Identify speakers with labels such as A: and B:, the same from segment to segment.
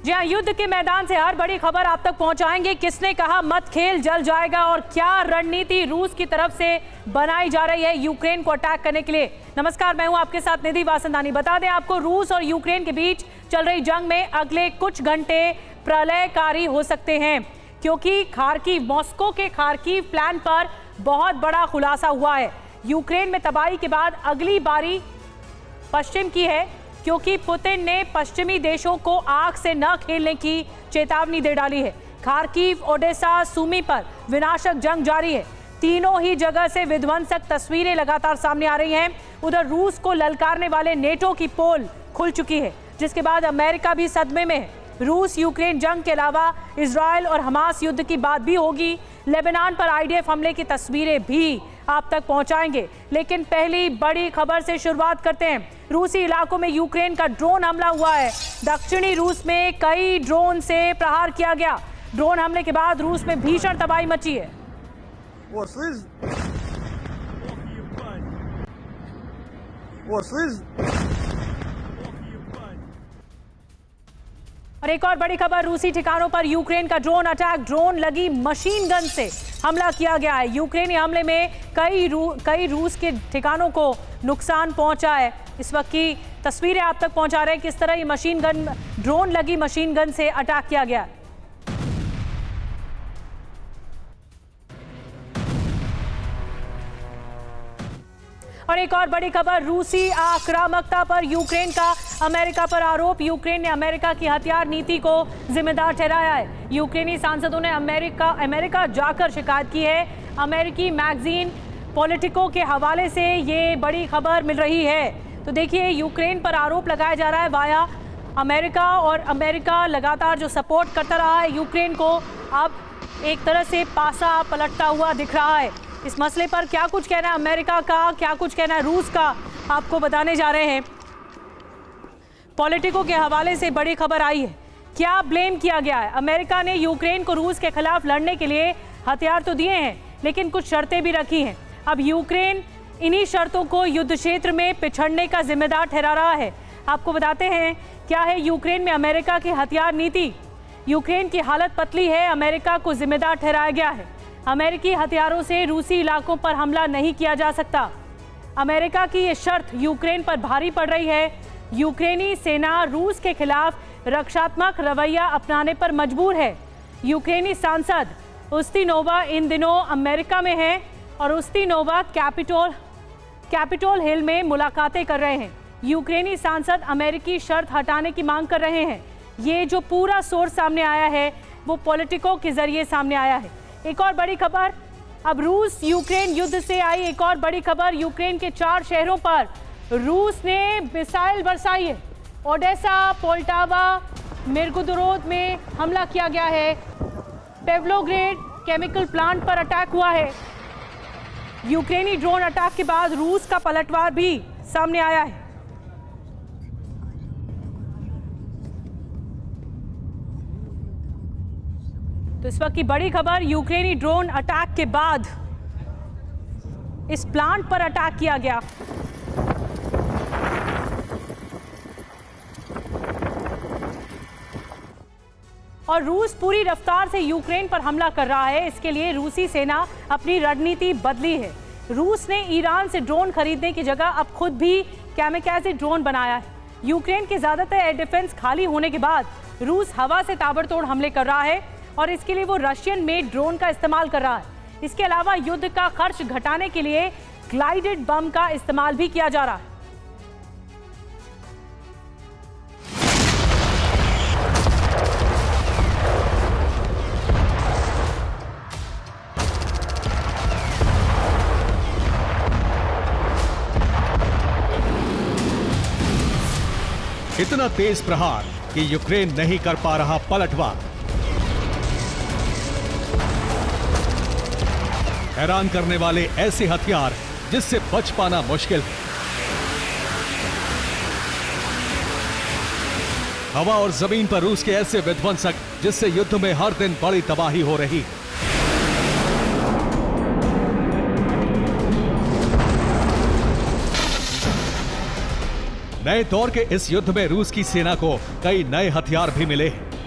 A: जी हाँ, युद्ध के मैदान से हर बड़ी खबर आप तक पहुंचाएंगे। किसने कहा मत खेल जल जाएगा और क्या रणनीति रूस की तरफ से बनाई जा रही है यूक्रेन को अटैक करने के लिए। नमस्कार, मैं हूं आपके साथ निधि वासंदानी। बता दें आपको, रूस और यूक्रेन के बीच चल रही जंग में अगले कुछ घंटे प्रलयकारी हो सकते हैं, क्योंकि खार्किव, मॉस्को के खार्किव प्लान पर बहुत बड़ा खुलासा हुआ है। यूक्रेन में तबाही के बाद अगली बारी पश्चिम की है, क्योंकि पुतिन ने पश्चिमी देशों को आग से न खेलने की चेतावनी दे डाली है। खार्किव, ओडेसा, सुमी पर विनाशक जंग जारी है। तीनों ही जगह से विध्वंसक तस्वीरें लगातार सामने आ रही हैं। उधर रूस को ललकारने वाले नेटो की पोल खुल चुकी है, जिसके बाद अमेरिका भी सदमे में है। रूस यूक्रेन जंग के अलावा इजरायल और हमास युद्ध की बात भी होगी। लेबनान पर आईडीएफ हमले की तस्वीरें भी आप तक पहुंचाएंगे। लेकिन पहली बड़ी खबर से शुरुआत करते हैं। रूसी इलाकों में यूक्रेन का ड्रोन हमला हुआ है। दक्षिणी रूस में कई ड्रोन से प्रहार किया गया। ड्रोन हमले के बाद रूस में भीषण तबाही मची है। और एक और बड़ी खबर, रूसी ठिकानों पर यूक्रेन का ड्रोन अटैक। ड्रोन लगी मशीन गन से हमला किया गया है। यूक्रेनी हमले में कई रूस के ठिकानों को नुकसान पहुंचा है। इस वक्त की तस्वीरें आप तक पहुंचा रहे हैं किस तरह ये मशीन गन, ड्रोन लगी मशीन गन से अटैक किया गया। और एक और बड़ी खबर, रूसी आक्रामकता पर यूक्रेन का अमेरिका पर आरोप। यूक्रेन ने अमेरिका की हथियार नीति को जिम्मेदार ठहराया है। यूक्रेनी सांसदों ने अमेरिका जाकर शिकायत की है। अमेरिकी मैगजीन पॉलिटिको के हवाले से ये बड़ी खबर मिल रही है। तो देखिए, यूक्रेन पर आरोप लगाया जा रहा है वाया अमेरिका, और अमेरिका लगातार जो सपोर्ट करता रहा है यूक्रेन को, अब एक तरह से पासा पलटता हुआ दिख रहा है। इस मसले पर क्या कुछ कहना है अमेरिका का, क्या कुछ कहना है रूस का, आपको बताने जा रहे हैं। पॉलिटिको के हवाले से बड़ी खबर आई है। क्या ब्लेम किया गया है? अमेरिका ने यूक्रेन को रूस के खिलाफ लड़ने के लिए हथियार तो दिए हैं, लेकिन कुछ शर्तें भी रखी हैं। अब यूक्रेन इन्हीं शर्तों को युद्ध क्षेत्र में पिछड़ने का जिम्मेदार ठहरा रहा है। आपको बताते हैं क्या है यूक्रेन में अमेरिका की हथियार नीति। यूक्रेन की हालत पतली है, अमेरिका को जिम्मेदार ठहराया गया है। अमेरिकी हथियारों से रूसी इलाकों पर हमला नहीं किया जा सकता। अमेरिका की ये शर्त यूक्रेन पर भारी पड़ रही है। यूक्रेनी सेना रूस के खिलाफ रक्षात्मक रवैया अपनाने पर मजबूर है। यूक्रेनी सांसद उस्तिनोवा इन दिनों अमेरिका में है और उस्तिनोवा कैपिटोल हिल में मुलाकातें कर रहे हैं। यूक्रेनी सांसद अमेरिकी शर्त हटाने की मांग कर रहे हैं। ये जो पूरा सोर्स सामने आया है वो पॉलिटिको के जरिए सामने आया है। एक और बड़ी खबर, अब रूस यूक्रेन युद्ध से आई एक और बड़ी खबर। यूक्रेन के 4 शहरों पर रूस ने मिसाइल बरसाई है। ओडेसा, पोल्टावा, मिर्गोरोद में हमला किया गया है। पेवलोग्रेड केमिकल प्लांट पर अटैक हुआ है। यूक्रेनी ड्रोन अटैक के बाद रूस का पलटवार भी सामने आया है। तो इस वक्त की बड़ी खबर, यूक्रेनी ड्रोन अटैक के बाद इस प्लांट पर अटैक किया गया। और रूस पूरी रफ्तार से यूक्रेन पर हमला कर रहा है। इसके लिए रूसी सेना अपनी रणनीति बदली है। रूस ने ईरान से ड्रोन खरीदने की जगह अब खुद भी कैमिकाज़े ड्रोन बनाया है। यूक्रेन के ज्यादातर एयर डिफेंस खाली होने के बाद रूस हवा से ताबड़तोड़ हमले कर रहा है और इसके लिए वो रशियन मेड ड्रोन का इस्तेमाल कर रहा है। इसके अलावा युद्ध का खर्च घटाने के लिए ग्लाइडेड बम का इस्तेमाल भी किया जा रहा है।
B: इतना तेज प्रहार कि यूक्रेन नहीं कर पा रहा पलटवार। हैरान करने वाले ऐसे हथियार जिससे बच पाना मुश्किल है। हवा और जमीन पर रूस के ऐसे विध्वंसक जिससे युद्ध में हर दिन बड़ी तबाही हो रही है। नए दौर के इस युद्ध में रूस की सेना को कई नए हथियार भी मिले हैं।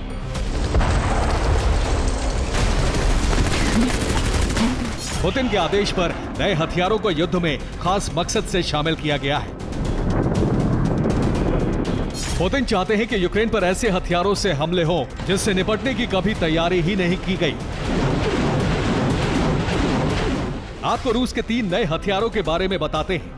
B: पुतिन के आदेश पर नए हथियारों को युद्ध में खास मकसद से शामिल किया गया है। पुतिन चाहते हैं कि यूक्रेन पर ऐसे हथियारों से हमले हों जिससे निपटने की कभी तैयारी ही नहीं की गई। आपको रूस के 3 नए हथियारों के बारे में बताते हैं।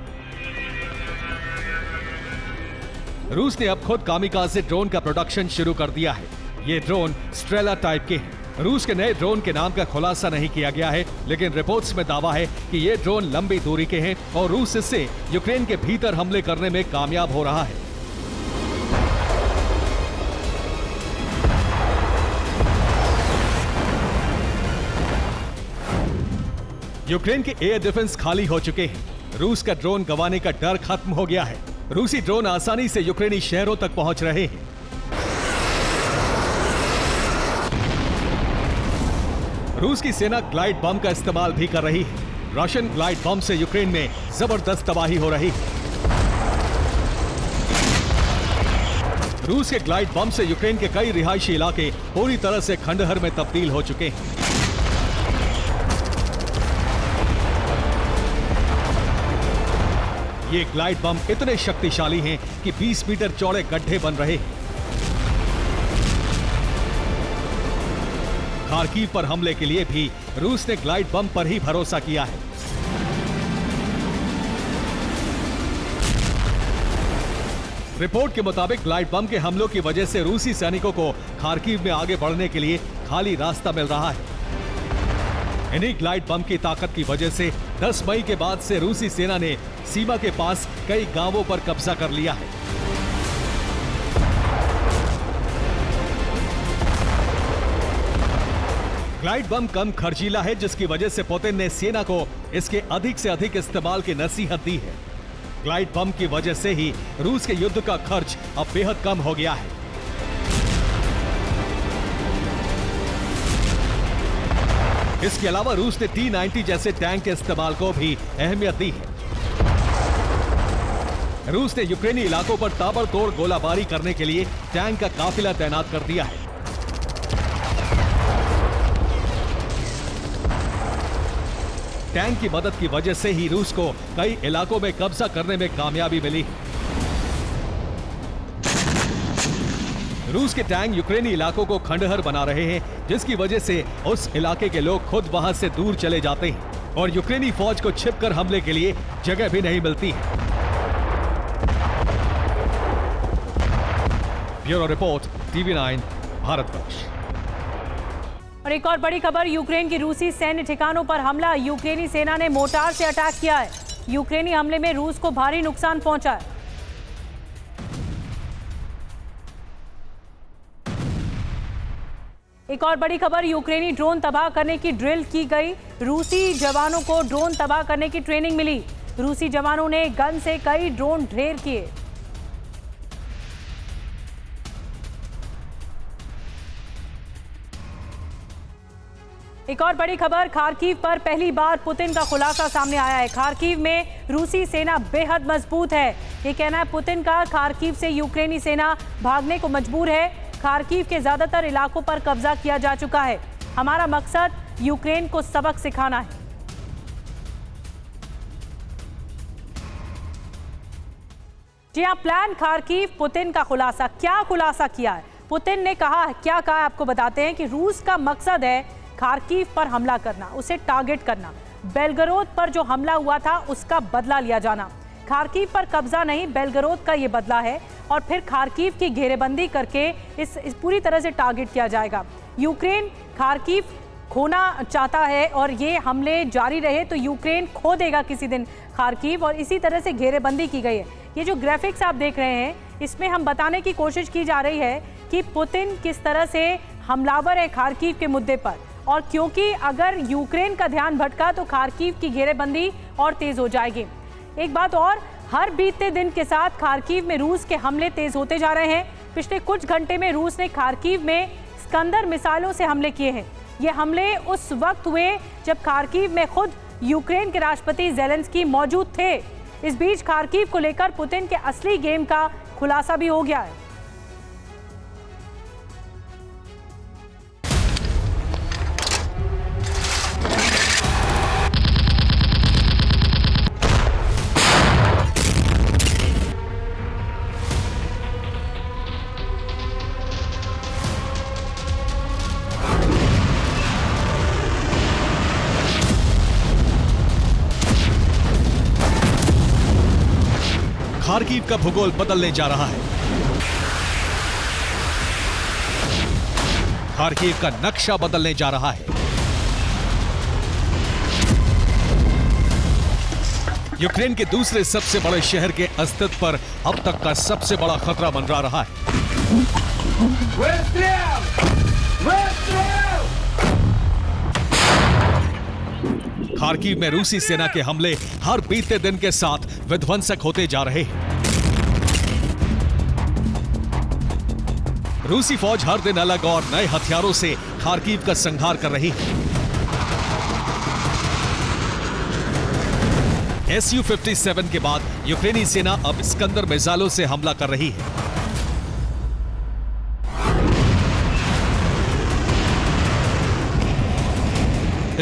B: रूस ने अब खुद कामिकाज़े ड्रोन का प्रोडक्शन शुरू कर दिया है। ये ड्रोन स्ट्रेला टाइप के हैं। रूस के नए ड्रोन के नाम का खुलासा नहीं किया गया है, लेकिन रिपोर्ट्स में दावा है कि ये ड्रोन लंबी दूरी के हैं और रूस इससे यूक्रेन के भीतर हमले करने में कामयाब हो रहा है। यूक्रेन के एयर डिफेंस खाली हो चुके हैं। रूस का ड्रोन गंवाने का डर खत्म हो गया है। रूसी ड्रोन आसानी से यूक्रेनी शहरों तक पहुंच रहे हैं। रूस की सेना ग्लाइड बम का इस्तेमाल भी कर रही है। रशियन ग्लाइड बम से यूक्रेन में जबरदस्त तबाही हो रही है। रूस के ग्लाइड बम से यूक्रेन के कई रिहायशी इलाके पूरी तरह से खंडहर में तब्दील हो चुके हैं। ये ग्लाइड बम इतने शक्तिशाली हैं कि 20 मीटर चौड़े गड्ढे बन रहे हैं। खार्किव पर हमले के लिए भी रूस ने ग्लाइड बम पर ही भरोसा किया है। रिपोर्ट के मुताबिक ग्लाइड बम के हमलों की वजह से रूसी सैनिकों को खार्किव में आगे बढ़ने के लिए खाली रास्ता मिल रहा है। इन्हीं ग्लाइड बम की ताकत की वजह से 10 मई के बाद से रूसी सेना ने सीमा के पास कई गांवों पर कब्जा कर लिया है। ग्लाइड बम कम खर्चीला है, जिसकी वजह से पुतिन ने सेना को इसके अधिक से अधिक इस्तेमाल की नसीहत दी है। ग्लाइड बम की वजह से ही रूस के युद्ध का खर्च अब बेहद कम हो गया है। इसके अलावा रूस ने T-90 जैसे टैंक के इस्तेमाल को भी अहमियत दी है। रूस ने यूक्रेनी इलाकों पर ताबड़तोड़ गोलाबारी करने के लिए टैंक का काफिला तैनात कर दिया है। टैंक की मदद की वजह से ही रूस को कई इलाकों में कब्जा करने में कामयाबी मिली। रूस के टैंक यूक्रेनी इलाकों को खंडहर बना रहे हैं, जिसकी वजह से उस इलाके के लोग खुद वहां से दूर चले जाते हैं और यूक्रेनी फौज को छिपकर हमले के लिए जगह भी नहीं मिलती है। Bureau report, TV9 Bharatvarsh.
A: और एक और बड़ी खबर, यूक्रेन की रूसी सैन्य ठिकानों पर हमला। यूक्रेनी सेना ने मोर्टार से अटैक किया है। यूक्रेनी हमले में रूस को भारी नुकसान पहुंचा है। एक और बड़ी खबर, यूक्रेनी ड्रोन तबाह करने की ड्रिल की गई। रूसी जवानों को ड्रोन तबाह करने की ट्रेनिंग मिली। रूसी जवानों ने गन से कई ड्रोन ढेर किए। एक और बड़ी खबर, खार्किव पर पहली बार पुतिन का खुलासा सामने आया है। खार्किव में रूसी सेना बेहद मजबूत है, ये कहना है पुतिन का। खार्किव से यूक्रेनी सेना भागने को मजबूर है। खार्किव के ज्यादातर इलाकों पर कब्जा किया जा चुका है। हमारा मकसद यूक्रेन को सबक सिखाना है। जी हाँ, प्लान खार्किव, पुतिन का खुलासा। क्या खुलासा किया है पुतिन ने, कहा है क्या कहा है, आपको बताते हैं कि रूस का मकसद है खार्किव पर हमला करना, उसे टारगेट करना। बेलगरोद पर जो हमला हुआ था उसका बदला लिया जाना। खार्किव पर कब्जा नहीं, बेलगरोद का ये बदला है। और फिर खार्किव की घेरेबंदी करके इस पूरी तरह से टारगेट किया जाएगा। यूक्रेन खार्किव खोना चाहता है और ये हमले जारी रहे तो यूक्रेन खो देगा किसी दिन खार्किव, और इसी तरह से घेरेबंदी की गई है। ये जो ग्राफिक्स आप देख रहे हैं, इसमें हम बताने की कोशिश की जा रही है कि पुतिन किस तरह से हमलावर है खार्किव के मुद्दे पर। और क्योंकि अगर यूक्रेन का ध्यान भटका तो खार्किव की घेरेबंदी और तेज हो जाएगी। एक बात और, हर बीतते दिन के साथ खार्किव में रूस के हमले तेज होते जा रहे हैं। पिछले कुछ घंटे में रूस ने खार्किव में स्कंदर मिसाइलों से हमले किए हैं। ये हमले उस वक्त हुए जब खार्किव में खुद यूक्रेन के राष्ट्रपति ज़ेलेंस्की मौजूद थे। इस बीच खार्किव को लेकर पुतिन के असली गेम का खुलासा भी हो गया है।
B: खार्किव का भूगोल बदलने जा रहा है। खार्किव का नक्शा बदलने जा रहा है। यूक्रेन के दूसरे सबसे बड़े शहर के अस्तित्व पर अब तक का सबसे बड़ा खतरा मंडरा रहा है। खार्किव में रूसी सेना के हमले हर बीते दिन के साथ विध्वंसक होते जा रहे हैं। रूसी फौज हर दिन अलग और नए हथियारों से खार्किव का संहार कर रही है। Su-57 के बाद यूक्रेनी सेना अब स्कंदर मिसाइलों से हमला कर रही है।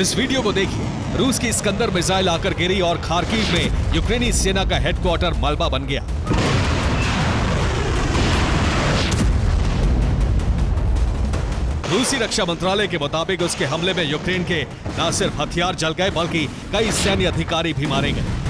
B: इस वीडियो को देखिए। रूस की स्कंदर मिसाइल आकर गिरी और खार्किव में यूक्रेनी सेना का हेडक्वार्टर मलबा बन गया। रूसी रक्षा मंत्रालय के मुताबिक उसके हमले में यूक्रेन के न सिर्फ हथियार जल गए बल्कि कई सैन्य अधिकारी भी मारे गए।